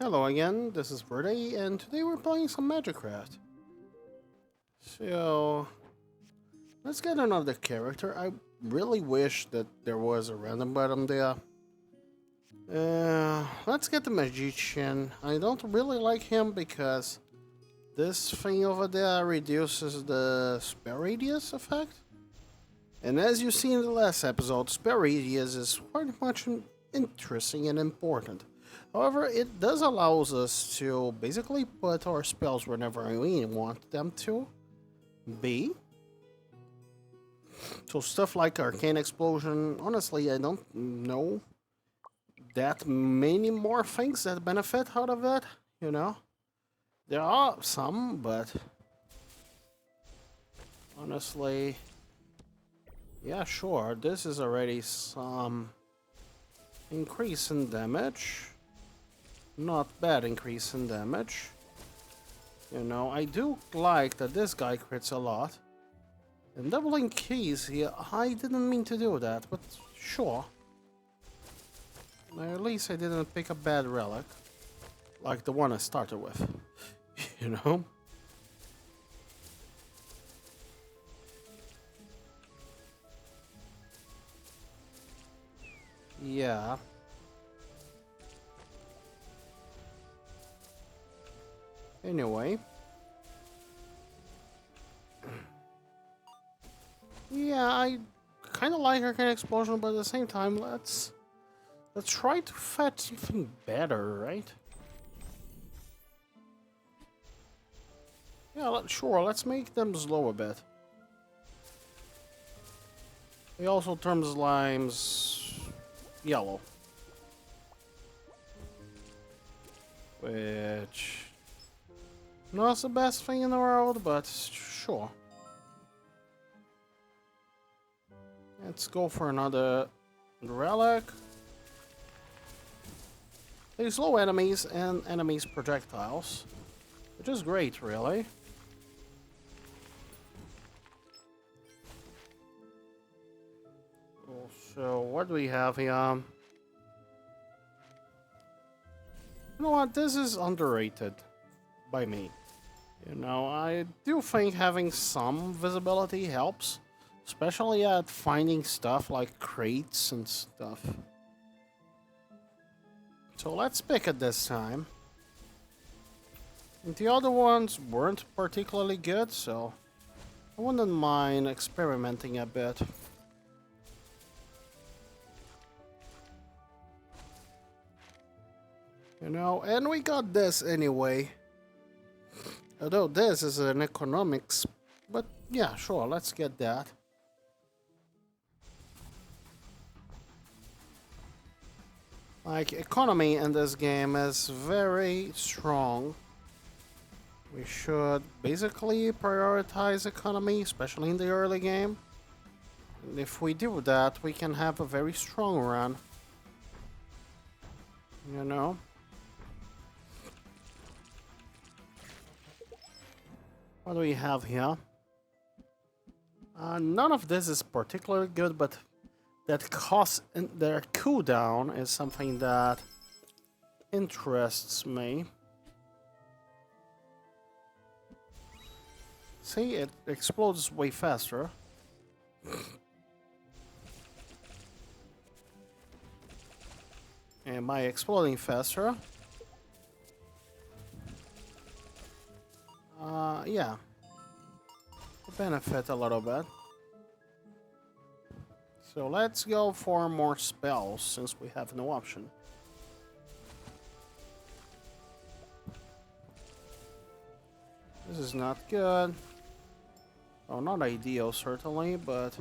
Hello again, this is Verde, and today we're playing some Magicraft. So, let's get another character. I really wish that there was a random button there. Let's get the Magician. I don't really like him because this thing over there reduces the spell radius effect. And as you see in the last episode, spell radius is quite much interesting and important. However, it does allow us to basically put our spells whenever we want them to be. So stuff like Arcane Explosion, honestly, I don't know that many more things that benefit out of it, you know? There are some, but honestly, yeah, sure, this is already some increase in damage. Not bad increase in damage. You know, I do like that this guy crits a lot. And doubling keys here, I didn't mean to do that, but sure. At least I didn't pick a bad relic. Like the one I started with. You know? Yeah. Anyway. Yeah, I kind of like Arcane Explosion, but at the same time, let's try to fetch something better, right? Yeah, sure, let's make them slow a bit. We also turn slimes yellow. Which... not the best thing in the world, but sure. Let's go for another relic. They slow enemies and enemies projectiles, which is great, really. So, what do we have here? You know what? This is underrated by me. You know, I do think having some visibility helps, especially at finding stuff like crates and stuff. So let's pick it this time. And the other ones weren't particularly good, so I wouldn't mind experimenting a bit. You know, and we got this anyway. Although this is an economics, but yeah, sure, let's get that. Like, economy in this game is very strong. We should basically prioritize economy, especially in the early game. And if we do that, we can have a very strong run. You know? What do we have here? None of this is particularly good, but that cost and their cooldown is something that interests me. See, it explodes way faster. And by exploding faster, yeah, benefit a little bit. So let's go for more spells since we have no option. This is not good. Oh, not ideal certainly, but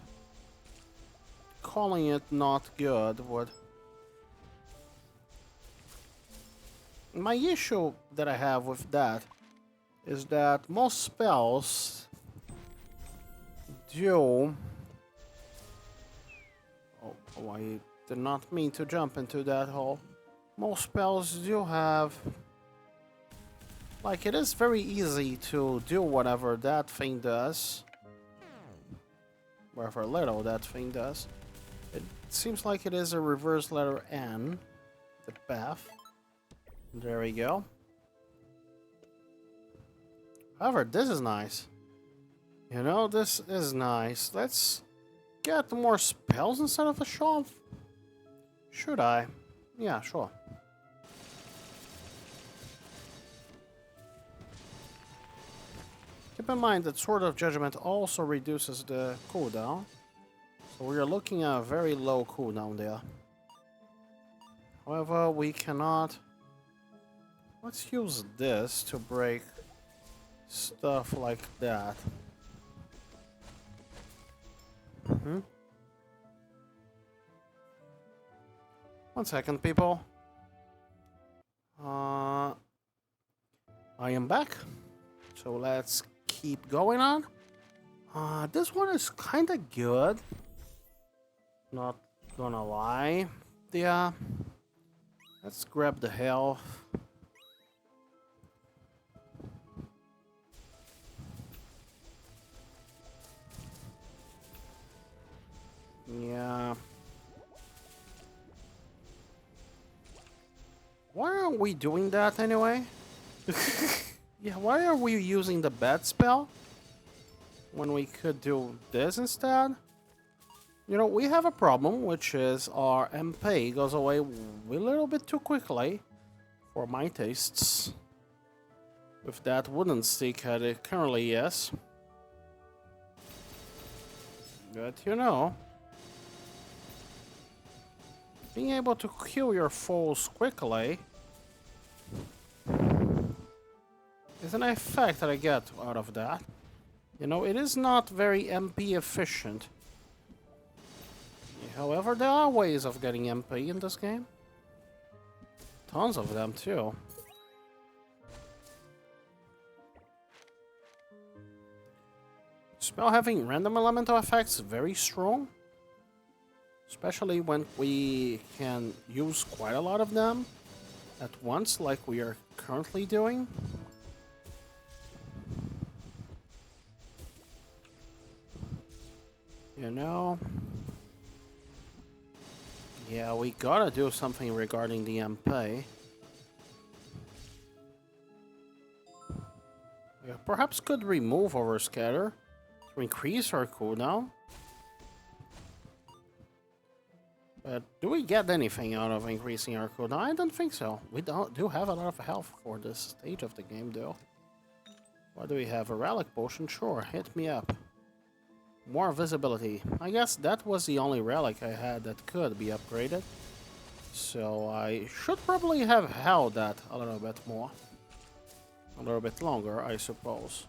calling it not good would... My issue that I have with that is that most spells do... Oh, I did not mean to jump into that hole. Most spells do have... Like, it is very easy to do whatever that thing does. Whatever little that thing does. It seems like it is a reverse letter N, the path. There we go. However, this is nice. You know, this is nice. Let's get more spells instead of a shove. Should I? Yeah, sure. Keep in mind that Sword of Judgment also reduces the cooldown. So we are looking at a very low cooldown there. However, we cannot... Let's use this to break stuff like that. One second, people. I am back. So let's keep going on. This one is kind of good. Not gonna lie. Yeah. Let's grab the health. Yeah. Why aren't we doing that anyway? Yeah, why are we using the bad spell when we could do this instead? You know, we have a problem, which is our MP goes away a little bit too quickly for my tastes. With that wooden stick at it currently, yes. But you know, being able to kill your foes quickly is an effect that I get out of that. You know, it is not very MP efficient. However, there are ways of getting MP in this game. Tons of them, too. Spell having random elemental effects is very strong. Especially when we can use quite a lot of them at once, like we are currently doing. You know... Yeah, we gotta do something regarding the MP. Yeah, perhaps could remove Overscatter to increase our cooldown. But do we get anything out of increasing our cooldown? I don't think so. We do have a lot of health for this stage of the game, though. What do we have? A relic potion? Sure, hit me up. More visibility. I guess that was the only relic I had that could be upgraded. So I should probably have held that a little bit more. A little bit longer, I suppose.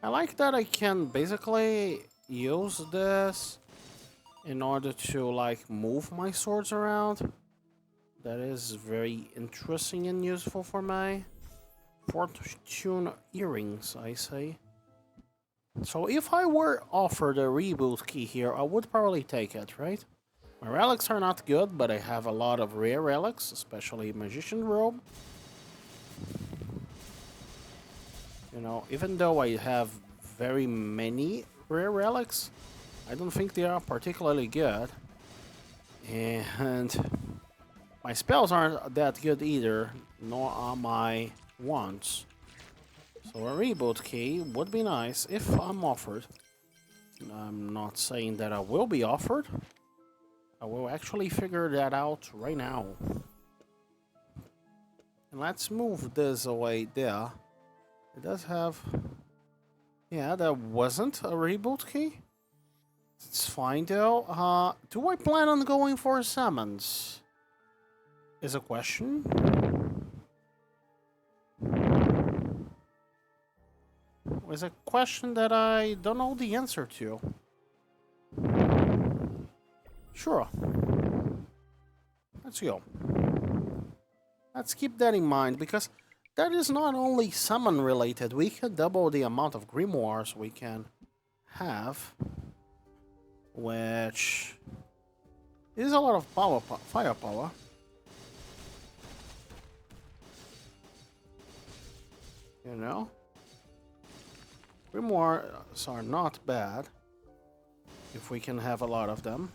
I like that I can basically use this in order to like move my swords around. That is very interesting and useful for me. Fortune earrings, I say. So if I were offered a reboot key here, I would probably take it, right? My relics are not good, but I have a lot of rare relics, especially Magician Robe. You know, even though I have very many rare relics, I don't think they are particularly good. And my spells aren't that good either, nor are my wands. So a reboot key would be nice if I'm offered. I'm not saying that I will be offered. I will actually figure that out right now. And let's move this away there. It does have... Yeah, that wasn't a reboot key. It's fine though. Do I plan on going for summons? Is a question. Is a question that I don't know the answer to. Sure. Let's go. Let's keep that in mind, because that is not only summon related. We can double the amount of grimoires we can have, which is a lot of firepower. You know? Grimoires are not bad if we can have a lot of them.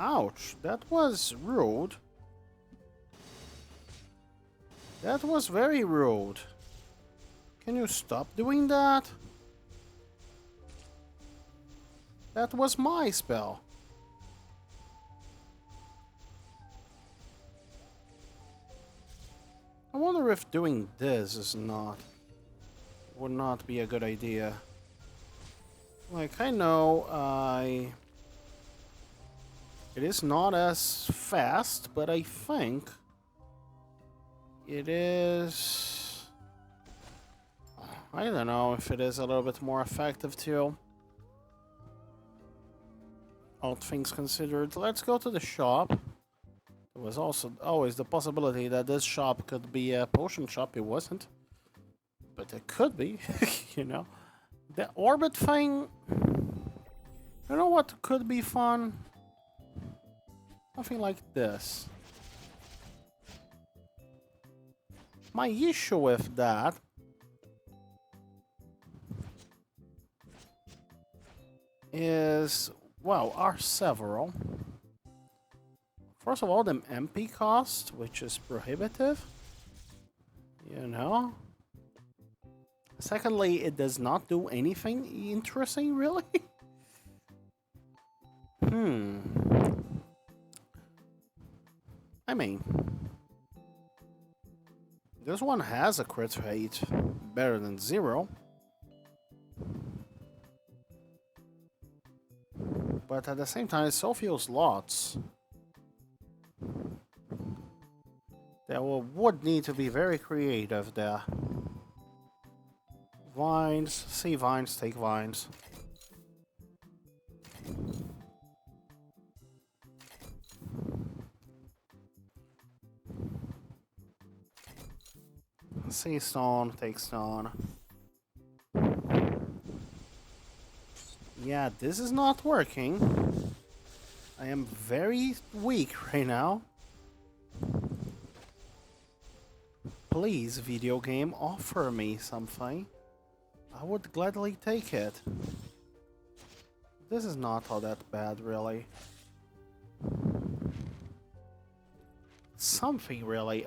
Ouch, that was rude. That was very rude. Can you stop doing that? That was my spell. I wonder if doing this would not be a good idea. Like, I know it is not as fast, but I think it is... I don't know if it is a little bit more effective too. All things considered. Let's go to the shop. There was also always the possibility that this shop could be a potion shop. It wasn't. But it could be, you know. The orbit thing... You know what could be fun? Something like this. My issue with that is, well, are several. First of all, the MP cost, which is prohibitive. You know? Secondly, it does not do anything interesting, really. I mean, this one has a crit rate better than 0. But at the same time, it so feels lots. That would need to be very creative there. Vines, see vines, take vines. See stone, take stone. Yeah, this is not working. I am very weak right now. Please, video game, offer me something. I would gladly take it. This is not all that bad, really. Something really.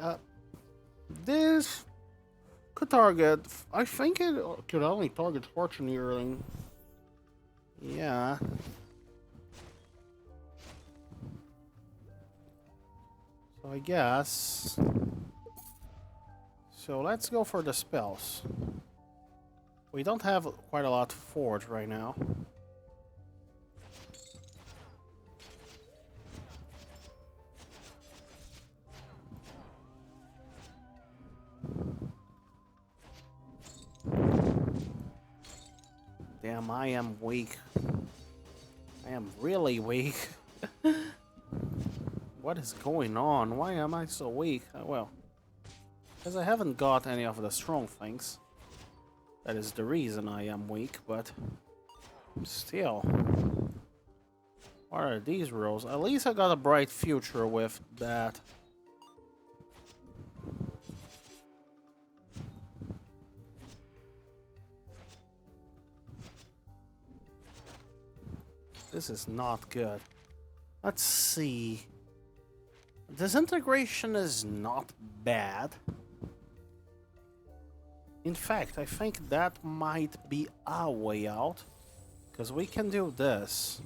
This could target. I think it could only target Fortune Earring. Yeah. So I guess. So let's go for the spells. We don't have quite a lot forged right now. Damn, I am weak. I am really weak. What is going on? Why am I so weak? Well, because I haven't got any of the strong things. That is the reason I am weak, but still. What are these rolls? At least I got a bright future with that. This is not good. Let's see. Disintegration is not bad. In fact, I think that might be our way out. Because we can do this.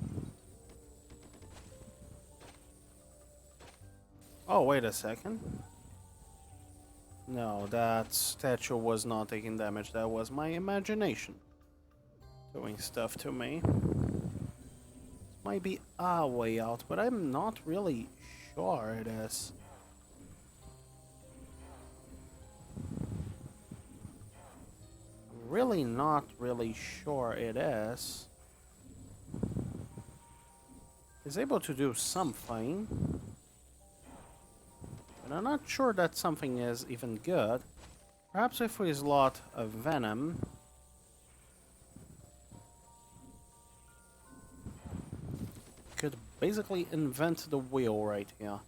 Oh, wait a second. No, that statue was not taking damage. That was my imagination doing stuff to me. Might be our way out, but I'm not really sure it is. Really not really sure it is. It's able to do something, but I'm not sure that something is even good. Perhaps if we slot a venom. Could basically invent the wheel right here.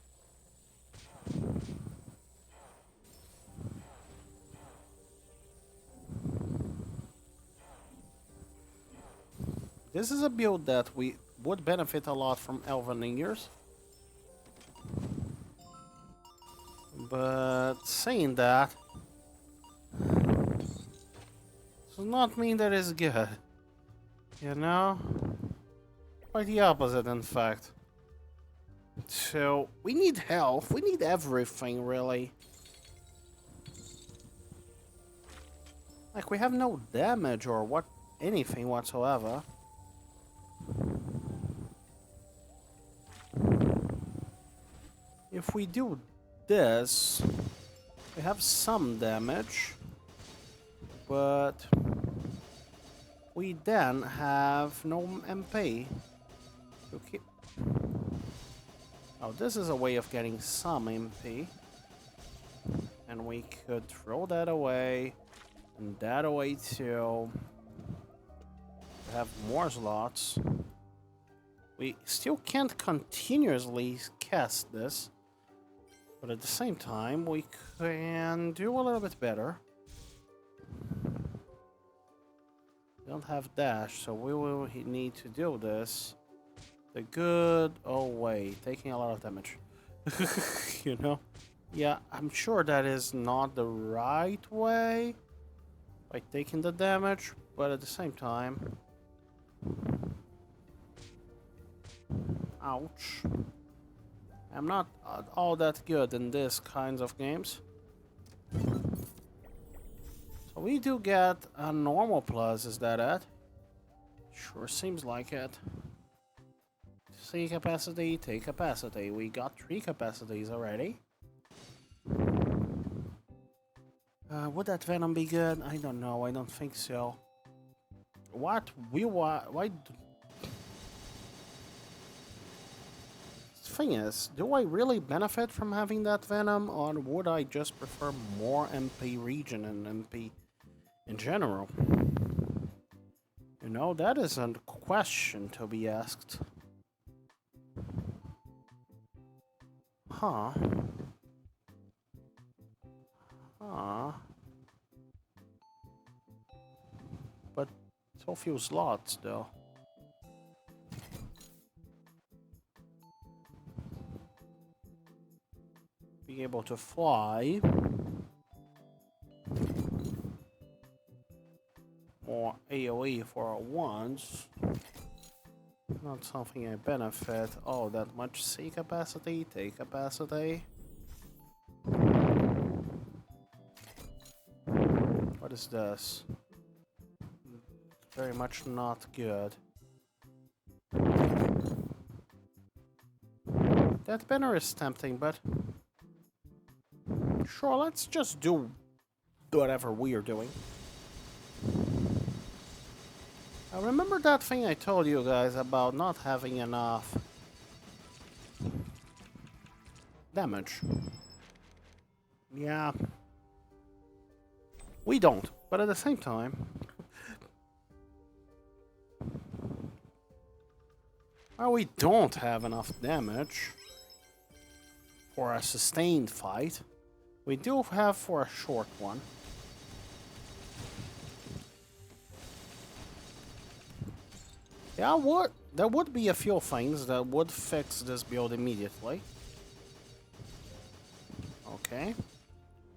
This is a build that we would benefit a lot from Elven Ears. But saying that does not mean that it's good. You know? Quite the opposite, in fact. So, we need health. We need everything, really. Like, we have no damage or anything whatsoever. If we do this, we have some damage, but we then have no MP. Okay. Oh, this is a way of getting some MP. And we could throw that away, and that away too. We have more slots. We still can't continuously cast this. But at the same time, we can do a little bit better. We don't have dash, so we will need to do this the good way, taking a lot of damage. You know? Yeah, I'm sure that is not the right way by taking the damage, but at the same time... Ouch. I'm not all that good in this kinds of games. So we do get a normal plus, is that it? Sure seems like it. See capacity, take capacity. We got 3 capacities already. Would that venom be good? I don't know, I don't think so. Why thing is, do I really benefit from having that venom, or would I just prefer more MP region and MP in general? You know, that is a question to be asked. Huh. But so few slots, though. Being able to fly. Or AoE for once. Not something I benefit all that much. C capacity, take capacity. What is this? Very much not good. That banner is tempting, but sure, let's just do whatever we are doing. I remember that thing I told you guys about not having enough damage. Yeah. We don't, but at the same time... Well, we don't have enough damage for a sustained fight. We do have for a short one. Yeah, there would be a few things that would fix this build immediately. Okay.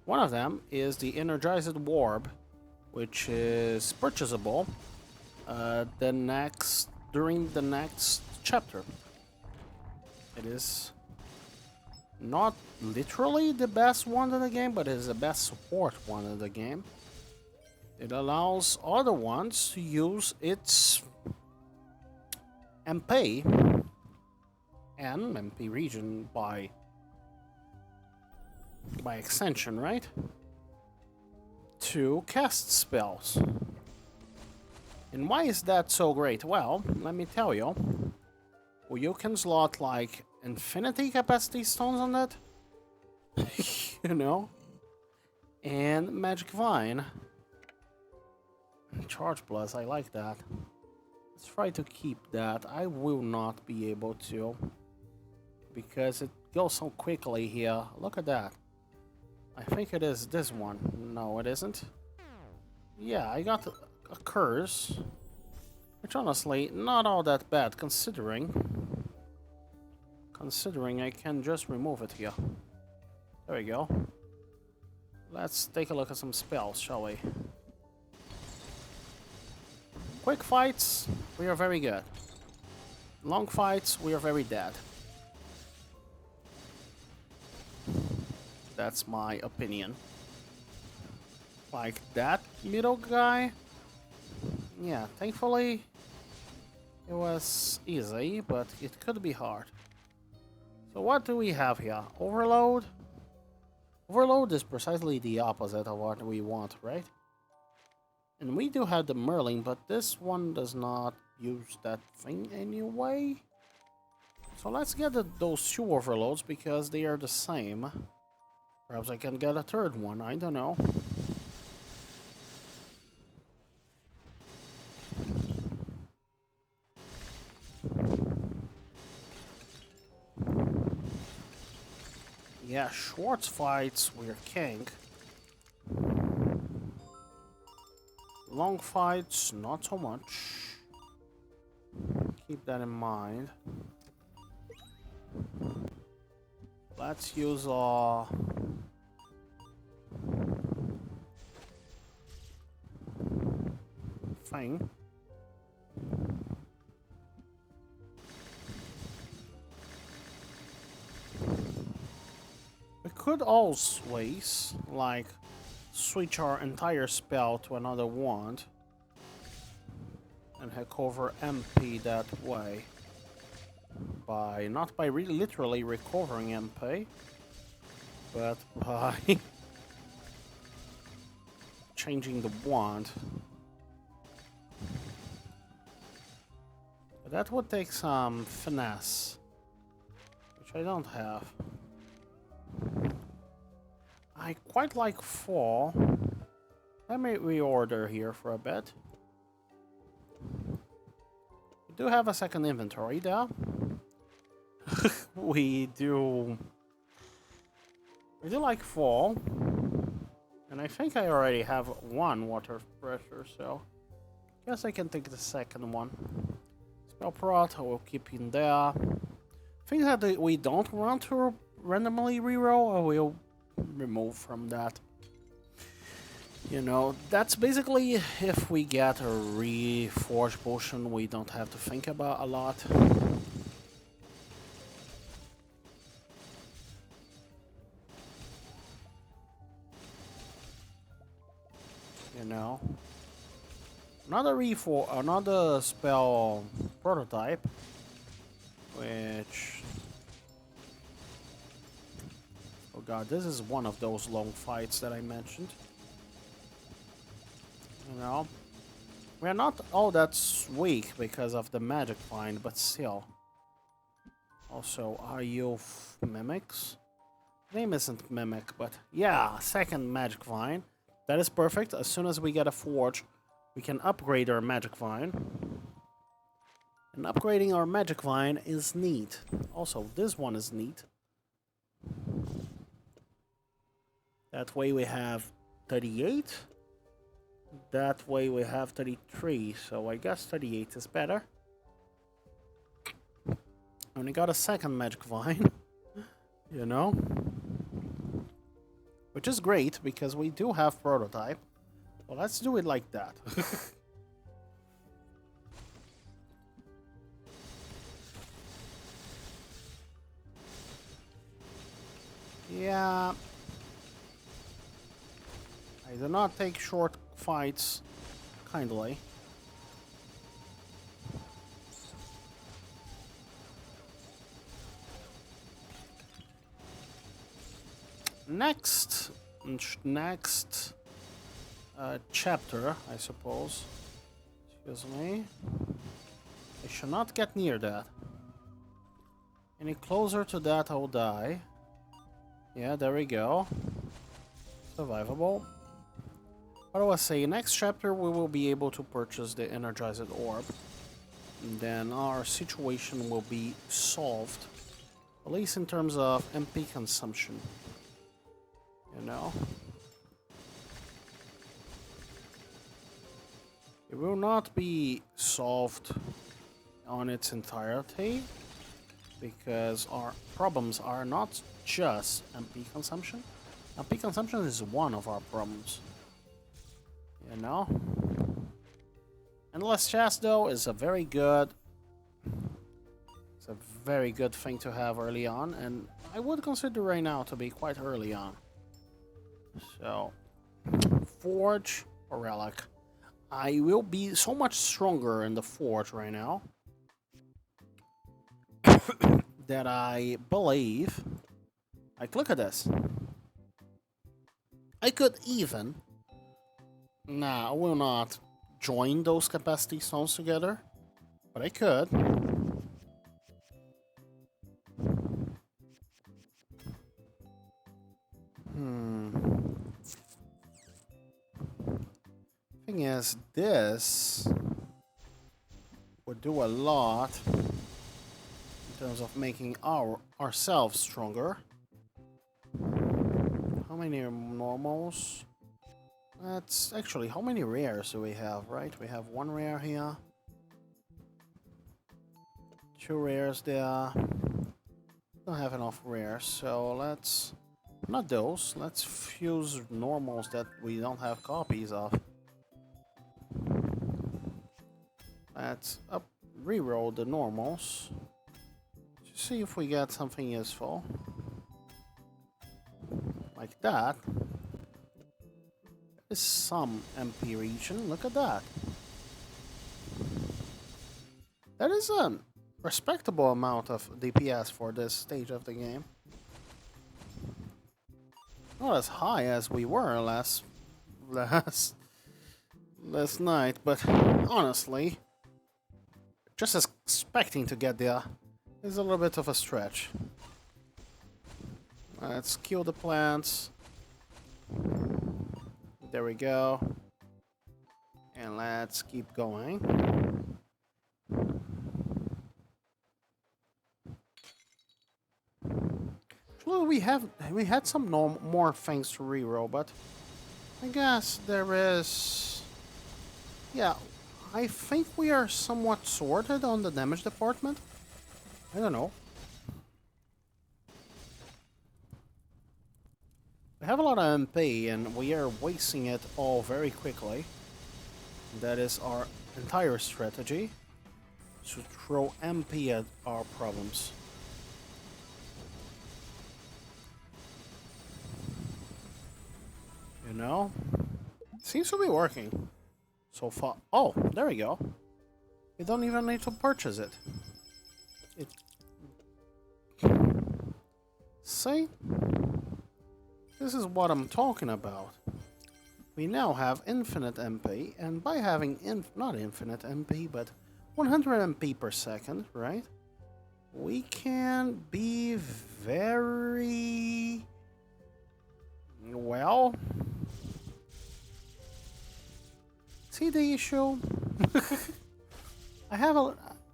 One of them is the Energized Warp, which is purchasable during the next chapter. It is not literally the best one in the game, but it is the best support one in the game. It allows other ones to use its MP and MP region by extension, right? To cast spells. And why is that so great? Well, let me tell you. Well, you can slot like infinity capacity stones on that. You know? And Magic Vine. Charge Plus, I like that. Let's try to keep that. I will not be able to, because it goes so quickly here. Look at that. I think it is this one. No, it isn't. Yeah, I got a curse, which honestly, not all that bad, considering I can just remove it here. There we go. Let's take a look at some spells, shall we? Quick fights, we are very good. Long fights, we are very dead. That's my opinion. Like that middle guy. Yeah, thankfully it was easy, but it could be hard. So what do we have here? Overload? Overload is precisely the opposite of what we want, right? And we do have the Merlin, but this one does not use that thing anyway. So let's get those two overloads because they are the same. Perhaps I can get a third one, I don't know. Yeah, Schwartz fights, we're king. Long fights, not so much. Keep that in mind. Let's use thing. We could always, like, switch our entire spell to another wand and heck over MP that way. Not by literally recovering MP, but by changing the wand. But that would take some finesse, which I don't have. I quite like 4. Let me reorder here for a bit. We do have a second inventory there. We do like 4. And I think I already have 1 water pressure, so guess I can take the second one. Spell prot, I will keep in there. Things that we don't want to randomly reroll, I will remove from that. You know, that's basically if we get a reforged potion, we don't have to think about a lot. You know, another spell prototype, which, oh god, this is one of those long fights that I mentioned. You know, we're not all that weak because of the magic find, but still. Also, are you mimics? Name isn't mimic, but yeah, second magic vine. That is perfect. As soon as we get a forge, we can upgrade our magic vine. And upgrading our magic vine is neat. Also, this one is neat. That way we have 38. That way we have 33. So I guess 38 is better. And we got a second magic vine. You know? Which is great, because we do have prototype. Well, let's do it like that. Yeah. I do not take short fights kindly. Next chapter, I suppose. Excuse me. I should not get near that. Any closer to that, I'll die. Yeah, there we go. Survivable. What do I say? Next chapter, we will be able to purchase the energized orb. And then our situation will be solved. At least in terms of MP consumption. You know? It will not be solved on its entirety. because our problems are not just MP consumption. MP consumption is one of our problems. You know? Endless chest though is a very good thing to have early on, and I would consider right now to be quite early on. So forge or relic. I will be so much stronger in the forge right now that I believe, like, look at this. I could even, nah, I will not join those capacity stones together, but I could. Thing is, this would do a lot in terms of making ourselves stronger. How many normals? That's actually, how many rares do we have, right? We have one rare here. 2 rares there. Don't have enough rares, so let's... Not those, let's fuse normals that we don't have copies of. Let's reroll the normals to see if we get something useful. Like that. Is some MP region. Look at that. That is a respectable amount of DPS for this stage of the game. Not as high as we were last night, but honestly, just expecting to get there is a little bit of a stretch. Let's kill the plants. There we go. And let's keep going. Well, we had some more things to reroll, but I guess there is... Yeah, I think we are somewhat sorted on the damage department. I don't know. We have a lot of MP, and we are wasting it all very quickly. That is our entire strategy, to throw MP at our problems. You know? Seems to be working so far. Oh, there we go. You don't even need to purchase it. See? This is what I'm talking about. We now have infinite MP, and by having not infinite MP, but 100 MP per second, right? We can be very... well... See the issue? I have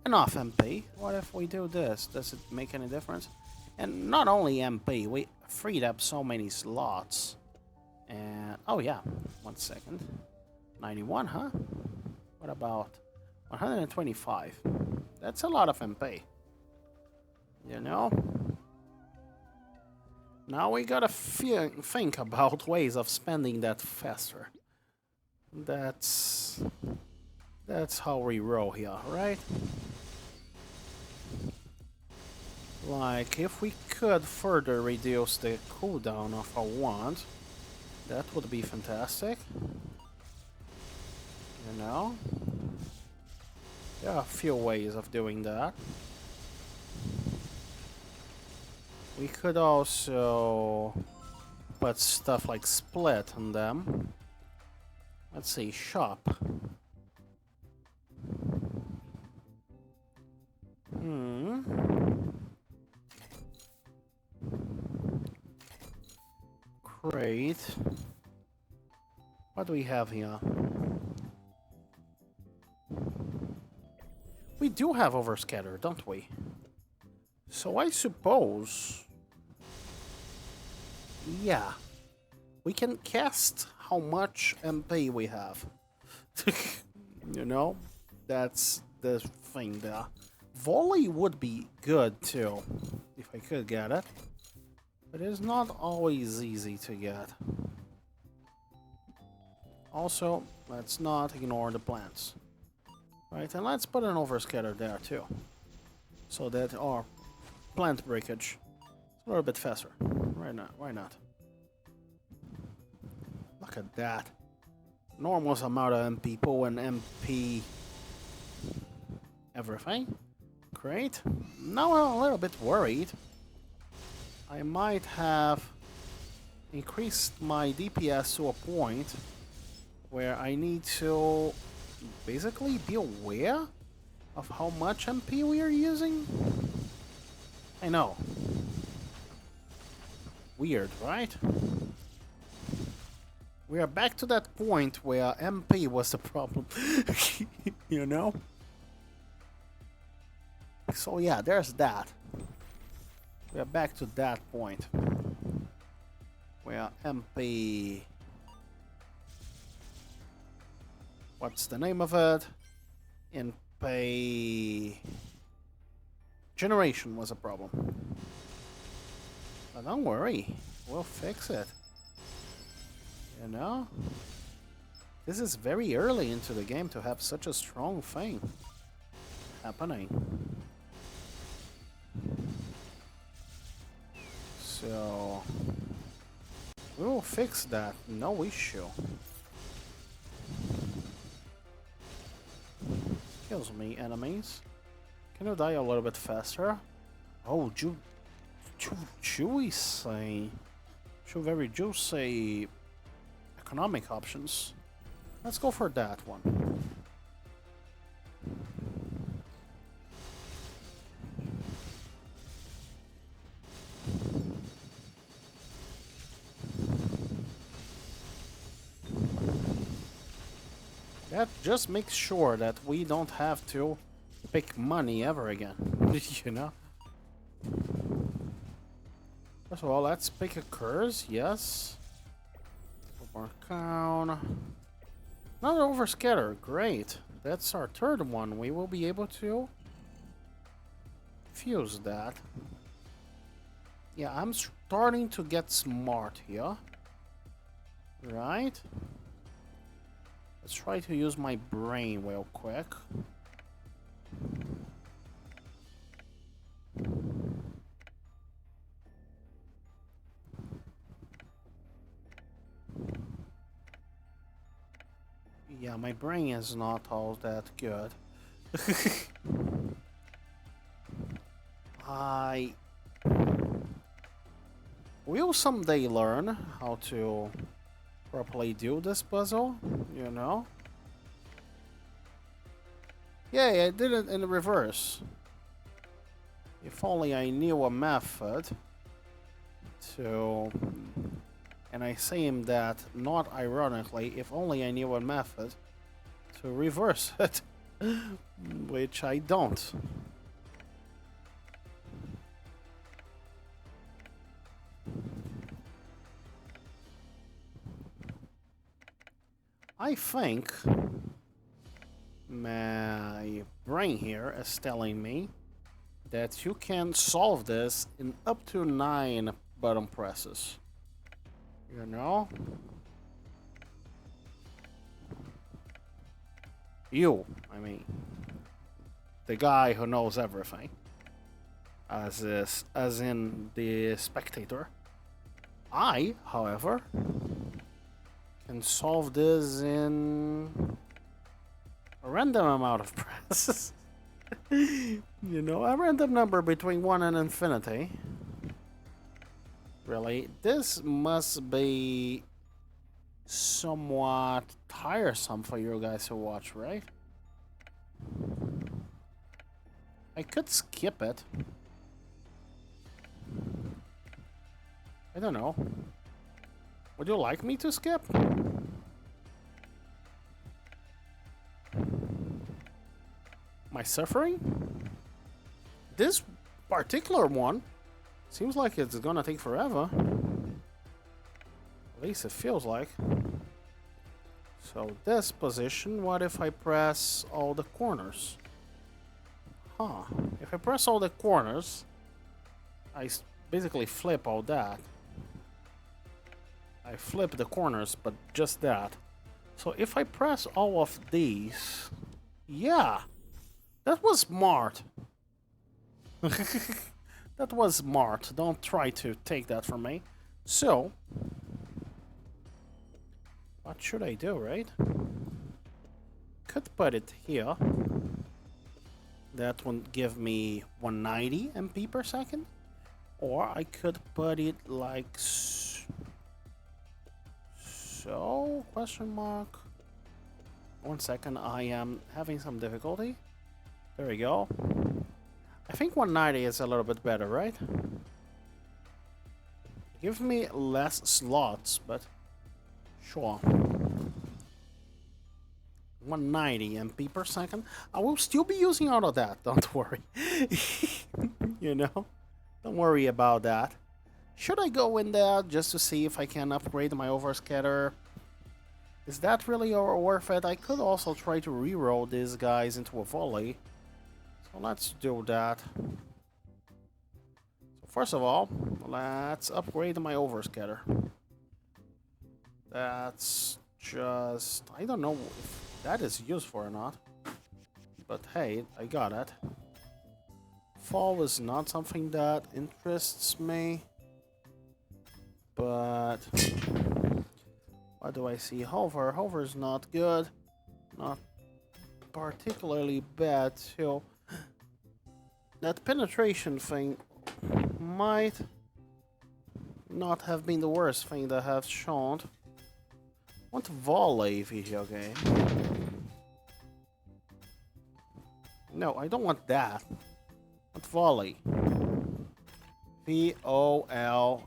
enough MP. What if we do this? Does it make any difference? And not only MP, we freed up so many slots. And oh yeah, 1 second. 91, huh? What about 125? That's a lot of MP. You know? Now we gotta think about ways of spending that faster. That's how we roll here, right? Like, if we could further reduce the cooldown of our wand, that would be fantastic. You know? There are a few ways of doing that. We could also put stuff like split on them. Let's see, shop. Great. What do we have here? We do have overscatter, don't we? So I suppose... yeah. We can cast how much MP we have. You know? That's the thing there. Volley would be good too, if I could get it. But it's not always easy to get. Also, let's not ignore the plants. Right, and let's put an overscatter there too. So that our plant breakage is a little bit faster. Right now, why not? Look at that. Enormous amount of MP pool and MP everything. Great. Now I'm a little bit worried. I might have increased my DPS to a point where I need to basically be aware of how much MP we are using. I know. Weird, right? We are back to that point where MP was the problem. You know? So yeah, there's that. We are back to that point where MP... What's the name of it? MP... Generation was a problem. But don't worry, we'll fix it. You know? This is very early into the game to have such a strong thing happening. So... we'll fix that, no issue. Kills me, enemies. Can you die a little bit faster? Oh, juicy. Very juicy economic options. Let's go for that one. That just makes sure that we don't have to pick money ever again, you know? First of all, let's pick a curse, yes. More count. Another overscatter, great. That's our third one. We will be able to fuse that. Yeah, I'm starting to get smart here. Right? Let's try to use my brain real quick. Yeah, my brain is not all that good. I will someday learn how to properly do this puzzle, you know? Yeah, I did it in reverse. If only I knew a method to... And I say him that not ironically, if only I knew a method to reverse it. Which I don't. I think my brain here is telling me that you can solve this in up to 9 button presses. You know? I mean, the guy who knows everything, as in the spectator. I, however, can solve this in a random amount of presses. You know, a random number between 1 and infinity. Really, this must be somewhat tiresome for you guys to watch, right? I could skip it. I don't know. Would you like me to skip? My suffering? This particular one seems like it's gonna take forever. At least it feels like. So this position, what if I press all the corners? Huh. If I press all the corners, basically flip all that. I flip the corners, but just that. So if I press all of these... Yeah! That was smart! That was smart. Don't try to take that from me. So... what should I do, right? Could put it here. That would give me 190 MP per second. Or I could put it like so, question mark. 1 second, I am having some difficulty. There we go. I think 190 is a little bit better, right? Give me less slots, but sure. 190 MP per second. I will still be using all of that, don't worry. You know? Don't worry about that. Should I go in there just to see if I can upgrade my overscatter? Is that really worth it? I could also try to reroll these guys into a volley. So let's do that. So first of all, let's upgrade my overscatter. That's just... I don't know if that is useful or not. But hey, I got it. Fall is not something that interests me. But what do I see? Hover. Hover is not good. Not particularly bad. So that penetration thing might not have been the worst thing that I have shown. I want a volley video game. No, I don't want that. I want volley. V-O-L-E.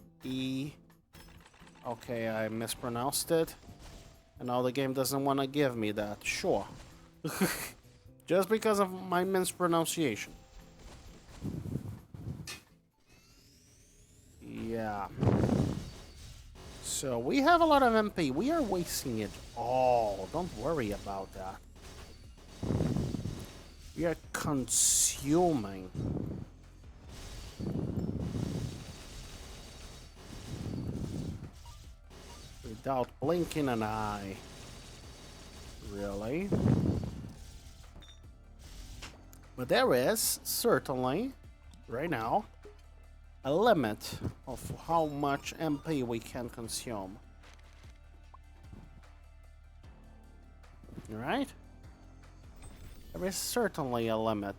Okay, I mispronounced it. And now the game doesn't want to give me that. Sure. Just because of my mispronunciation. Yeah. So, we have a lot of MP. We are wasting it all. Don't worry about that. We are consuming. Without blinking an eye. Really? But there is, certainly, right now, a limit of how much MP we can consume. Right? There is certainly a limit.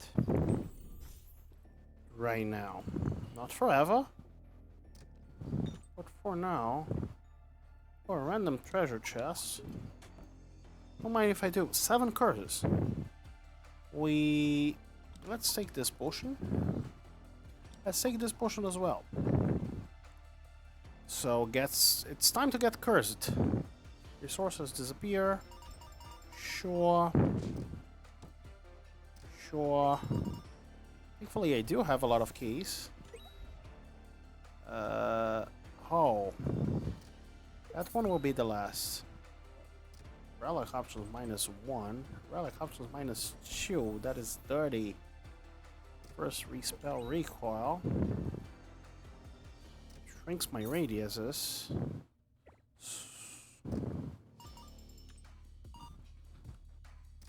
Right now. Not forever. But for now... or a random treasure chest. Don't mind if I do. 7 curses. Let's take this potion. Let's take this potion as well. So it's time to get cursed. Resources disappear. Sure. Sure. Thankfully I do have a lot of keys. Oh. That one will be the last. Relic options -1. Relic options -2. That is dirty. First respell recoil. Shrinks my radiuses.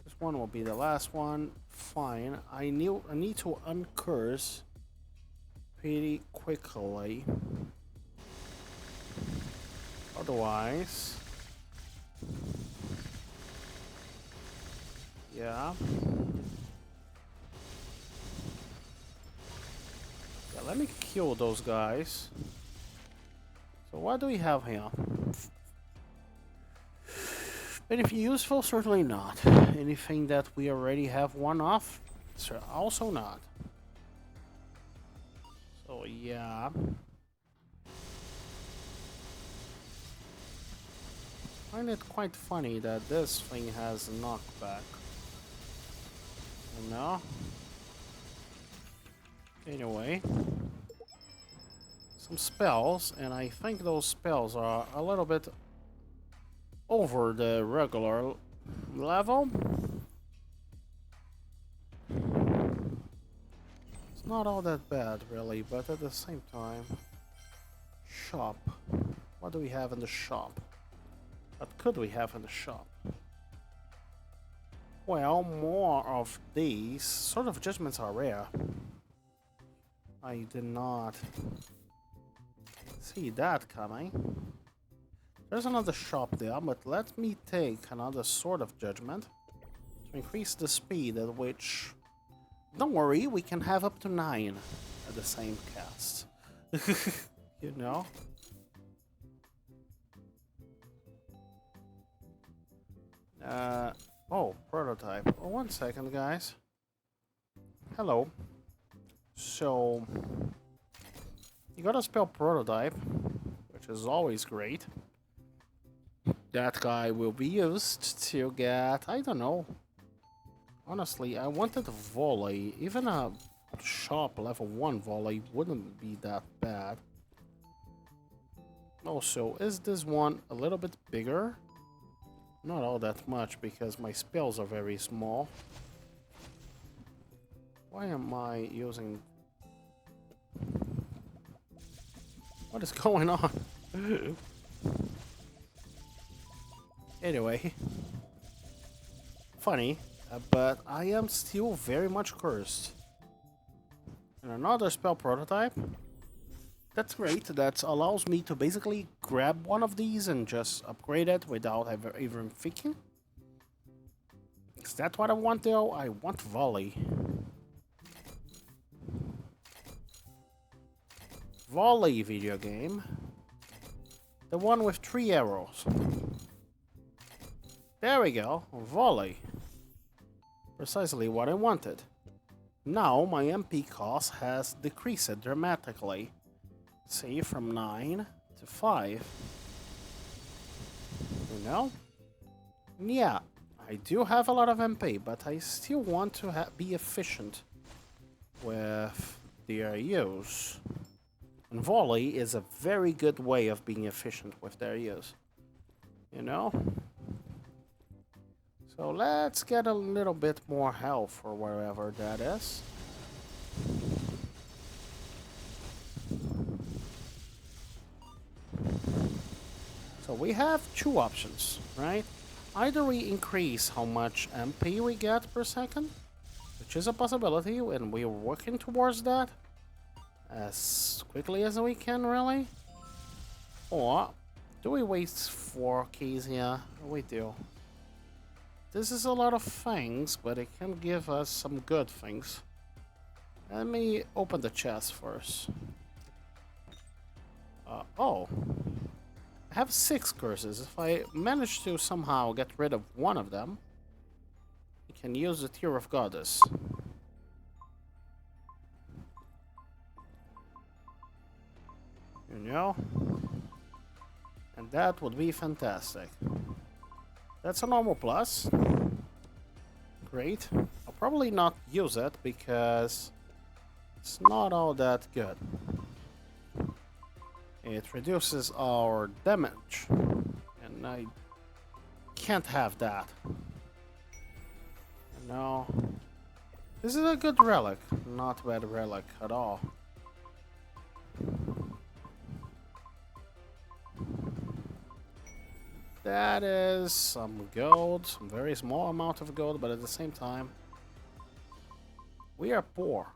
This one will be the last one. Fine. I need to uncurse pretty quickly. Otherwise, yeah. Yeah, let me kill those guys. So what do we have here? Anything useful? Certainly not. Anything that we already have one of? Also not. So yeah. I find it quite funny that this thing has knockback. You know? Anyway. Some spells, and I think those spells are a little bit over the regular level. It's not all that bad, really, but at the same time... Shop. What do we have in the shop? What could we have in the shop? Well, more of these sort of judgments are rare. I did not see that coming. There's another shop there, but let me take another sort of judgment to increase the speed at which... Don't worry, we can have up to 9 at the same cast. You know? Oh, prototype. Oh, 1 second, guys. Hello. So, you gotta spell prototype, which is always great. That guy will be used to get, I don't know. Honestly, I wanted a volley. Even a shop level 1 volley wouldn't be that bad. Also, is this one a little bit bigger? Not all that much, because my spells are very small. Why am I using... What is going on? Anyway. Funny, but I am still very much cursed. And another spell prototype. That's great. That allows me to basically grab one of these and just upgrade it without ever even thinking. Is that what I want though? I want volley. Volley video game. The one with 3 arrows. There we go. Volley. Precisely what I wanted. Now my MP cost has decreased dramatically. See, from 9 to 5. You know? Yeah, I do have a lot of MP, but I still want to be efficient with their use. And volley is a very good way of being efficient with their use. You know? So let's get a little bit more health or whatever that is. So we have 2 options, right? Either we increase how much MP we get per second, which is a possibility, and we're working towards that as quickly as we can, really. Or do we wait for keys here? We do. This is a lot of things, but it can give us some good things. Let me open the chest first. Oh. I have 6 curses. If I manage to somehow get rid of one of them, we can use the Tear of Goddess. You know? And that would be fantastic. That's a normal plus. Great. I'll probably not use it because it's not all that good. It reduces our damage, and I can't have that. No. This is a good relic, not a bad relic at all. That is some gold, some very small amount of gold, but at the same time, we are poor.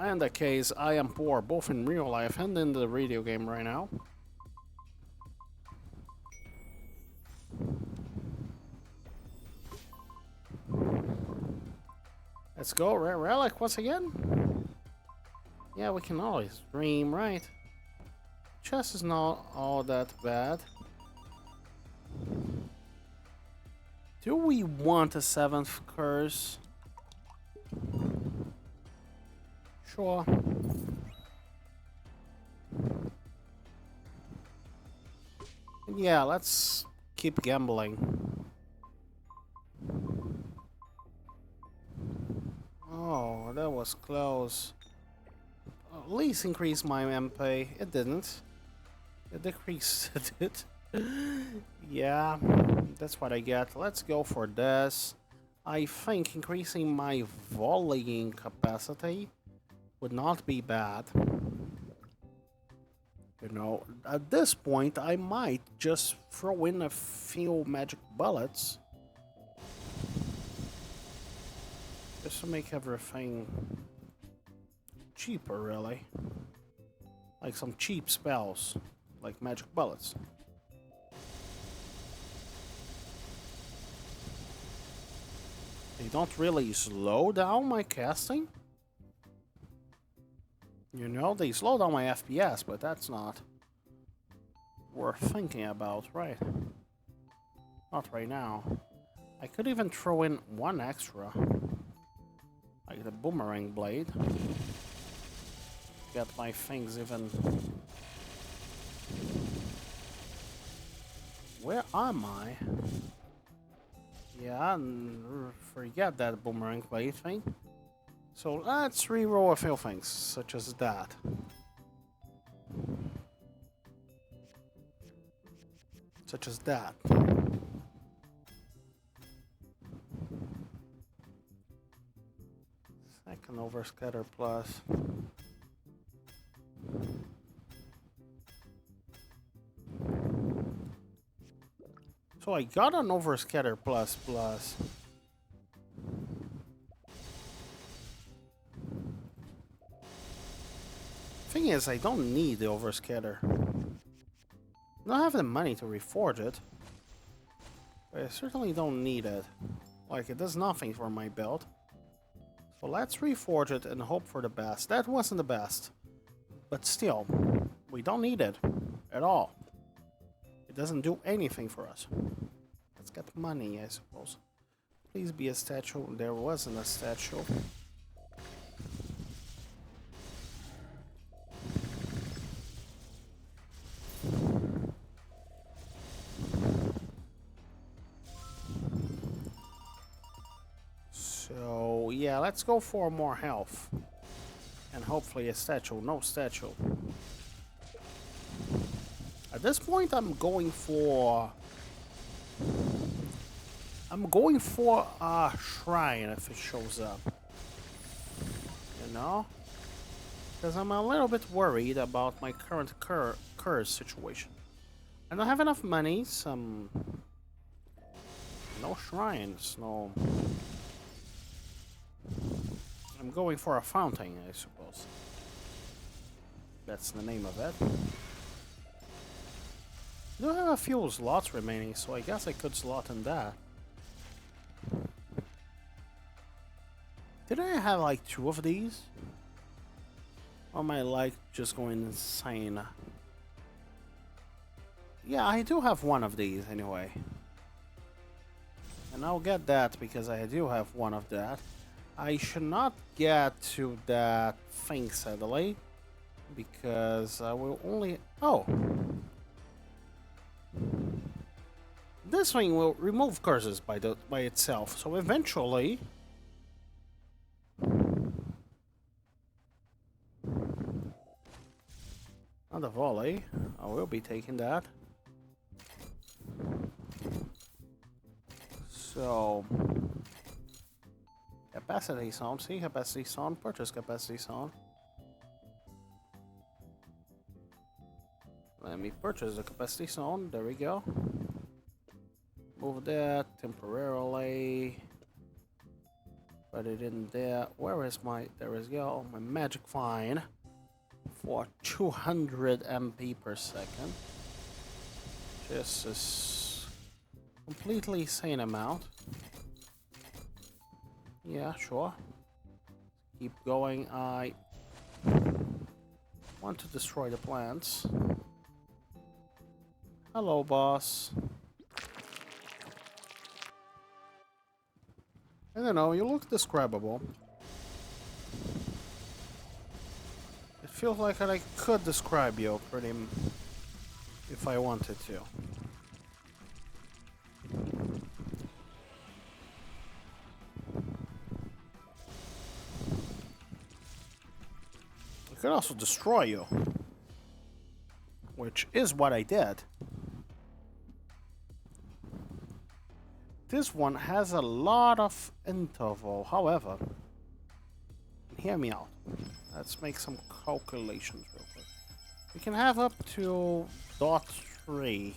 In that case, I am poor, both in real life and in the video game right now. Let's go, relic once again. Yeah, we can always dream, right? Chest is not all that bad. Do we want a 7th curse? Sure. Yeah, let's keep gambling. Oh, that was close. At least increase my MP. It didn't. It decreased it. Yeah, that's what I get. Let's go for this. I think increasing my volleying capacity would not be bad. You know, at this point, I might just throw in a few magic bullets. Just to make everything cheaper, really. Like some cheap spells, like magic bullets. They don't really slow down my casting. You know, they slow down my FPS, but that's not worth thinking about, right? Not right now. I could even throw in one extra. Like the boomerang blade. Get my things even... Where am I? Yeah, forget that boomerang blade thing. So let's reroll a few things, such as that. Such as that. Second overscatter plus. So I got an overscatter plus plus. Thing is, I don't need the overscatter. I don't have the money to reforge it. But I certainly don't need it. Like, it does nothing for my build. So let's reforge it and hope for the best. That wasn't the best. But still, we don't need it at all. It doesn't do anything for us. Let's get money, I suppose. Please be a statue. There wasn't a statue. So, yeah, let's go for more health. And hopefully a statue. No statue. At this point, I'm going for a shrine if it shows up. You know? Because I'm a little bit worried about my current curse situation. I don't have enough money, no shrines, no... I'm going for a fountain, I suppose. That's the name of it. I do have a few slots remaining, so I guess I could slot in that. Did I have like 2 of these? Or am I like just going insane? Yeah, I do have 1 of these anyway. And I'll get that because I do have 1 of that. I should not get to that thing, sadly. Because I will only... Oh! This thing will remove curses by itself, so eventually... Not a volley. I will be taking that. So... Capacity zone. See? Capacity zone. Purchase capacity zone. Let me purchase the capacity zone. There we go. Move that temporarily. Put it in there. Where is my... There we go. My magic vine. For 200 MP per second. This is completely insane amount. Yeah, sure. Keep going. I want to destroy the plants. Hello, boss. I don't know, you look describable. It feels like I could describe you pretty if I wanted to. I could also destroy you. Which is what I did. this one has a lot of interval. However, hear me out. Let's make some calculations real quick. We can have up to .3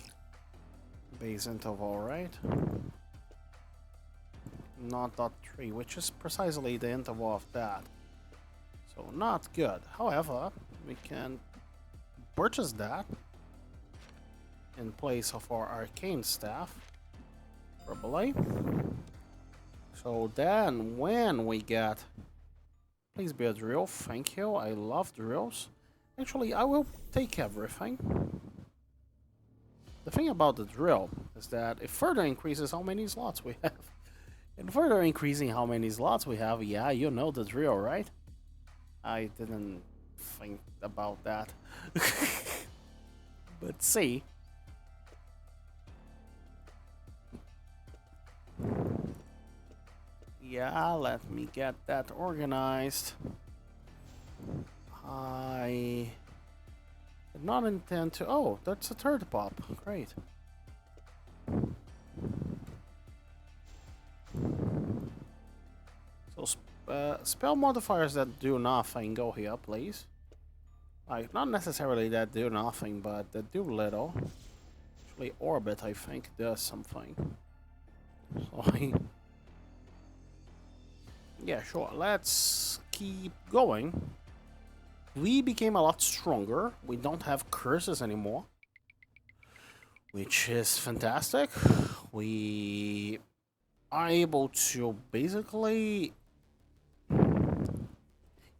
base interval, right? Not .3, which is precisely the interval of that. So not good. However, we can purchase that in place of our arcane staff, probably. So then when we get... Please be a drill, thank you, I love drills. Actually, I will take everything. The thing about the drill is that it further increases how many slots we have. And further increasing how many slots we have, yeah, you know the drill, right? I didn't think about that. But see. Yeah, let me get that organized. I did not intend to... Oh, that's a third pop. Great. So, spell modifiers that do nothing, go here, please. Like, not necessarily that do nothing, but that do little. Actually, Orbit, I think, does something. So, yeah, sure. Let's keep going. We became a lot stronger. We don't have curses anymore, which is fantastic. We are able to basically...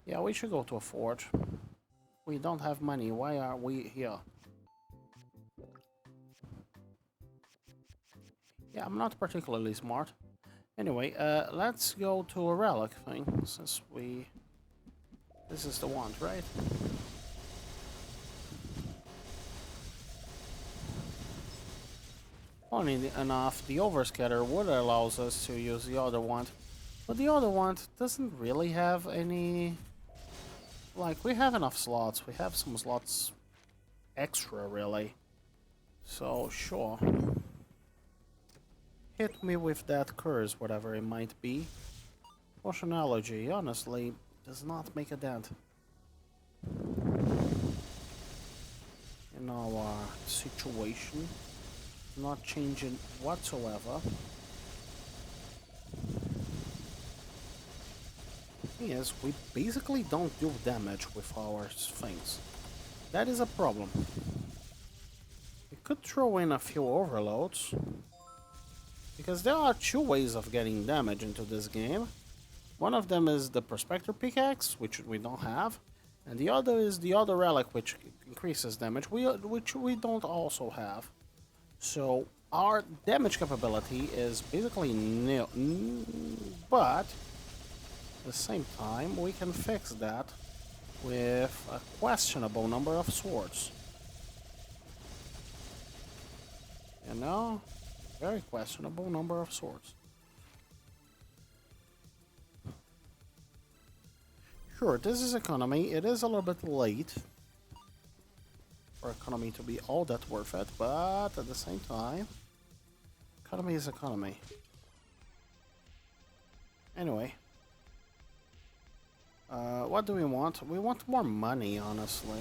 Yeah, we should go to a forge. We don't have money. Why are we here? Yeah, I'm not particularly smart. Anyway, let's go to a relic thing, since we... This is the one, right? Funny enough, the overscatter would allow us to use the other one. But the other one doesn't really have any... Like, we have enough slots. We have some slots extra, really. So, sure. Hit me with that curse, whatever it might be. Potionology, honestly, does not make a dent in our situation. Not changing whatsoever. Thing is, we basically don't do damage with our things. That is a problem. We could throw in a few overloads, because there are two ways of getting damage into this game. One of them is the Prospector Pickaxe, which we don't have, and the other is the other relic, which increases damage, which we don't also have. So our damage capability is basically nil, but at the same time we can fix that with a questionable number of swords. You know? Very questionable number of swords. Sure, this is economy. It is a little bit late for economy to be all that worth it, but at the same time, economy is economy. Anyway. What do we want? We want more money, honestly.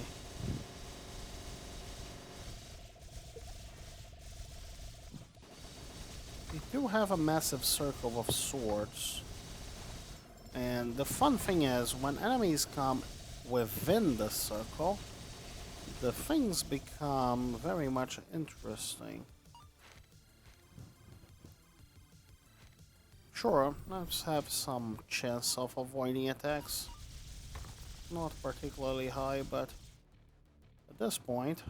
We do have a massive circle of swords. And the fun thing is, when enemies come within the circle, the things become very much interesting. Sure, let's have some chance of avoiding attacks. Not particularly high, but at this point...